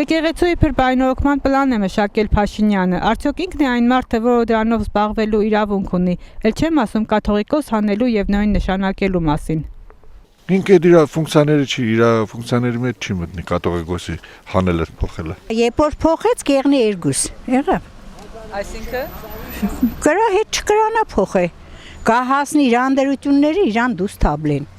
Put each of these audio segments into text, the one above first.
Եկեղեցու իբր բայնորոգման պլան է մշակել Փաշինյանը, արդյոք ինքն է այն մարդը, որը դրանով զբաղվելու իրավունք ունի, էլ չեմ ասում կաթողիկոս հանելու եւ նույն նշանակելու մասին։ Ինքը իր ֆունկցիաները չի, իր ֆունկցիաների մեջ չի մտնի կաթողիկոսի հանելը փոխելը։ Երբ որ փոխեց գեղնի երկուս, եղավ։ Այսինքն Կրա հետ չկրանա փոխե։ Կա հասնի իր անդերությունները իրան դուս թաբլեն։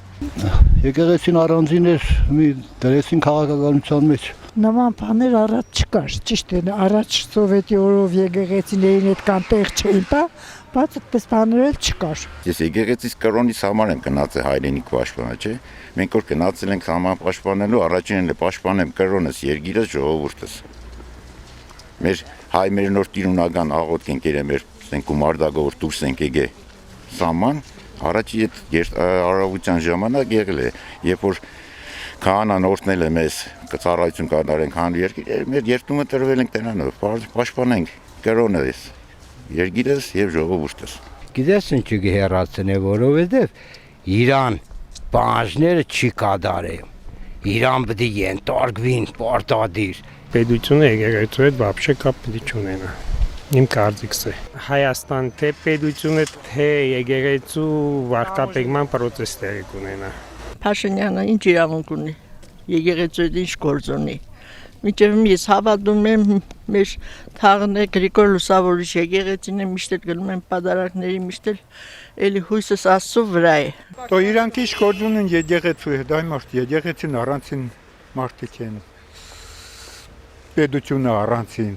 Եկեղեցին առանձին էր մի դրեսին քաղաքականության մեջ։ Նման բաներ առաջ չկար, ճիշտ է, առաջ սովետի օրով եկեղեցիներին հետ կան տեղ չէին տա, բայց այդպես բաներ էլ չկար։ Ես եկեղեցից կրոնից համար եմ գնացել հայրենիք պաշտպանը, չէ՞։ Մենք որ գնացել ենք համան պաշտպանելու, առաջինն էլ պաշտպանեմ կրոնս, երկիրս, ժողովուրդս։ Մեր հայ մեր նոր տիրունական աղոթք ենք երեմ մեր ասենք գումարդագոր դուրս ենք եկե սաման, առաջի այդ արարողության ժամանակ եղել է, երբ որ քահանան օրհնել է մեզ ծառայություն կատարենք հանրի երկիր, մեր երդումը տրվել ենք դրանով, պաշտպանենք կրոնս, երկիրս եւ ժողովուրդս։ Գիտես ինչի կհեռացնե, որովհետև Իրան բանջները չի կատարել։ Իրան պետք է ենթարկվին պարտադիր։ Պետությունը եկեղեցու հետ вообще կապ պետք չունենա։ Իմ կարծիքս է։ Հայաստան թե պետությունը թե եկեղեցու վարկապետման process տեղի կունենա։ Փաշինյանը ինչ իրավունք ունի։ Եկեղեցու հետ ինչ գործ ունի։ Մինչև ես հավատում եմ մեր թաղնե Գրիգոր Լուսավորիչ եկեղեցին է միշտ գնում են պատարակների միշտ էլի հույսս Աստծո վրա է։ То իրանք ինչ գործ ունեն եկեղեցու հետ, այ մարդ եկեղեցին առանցին մարդիկ են։ Պետությունը առանցին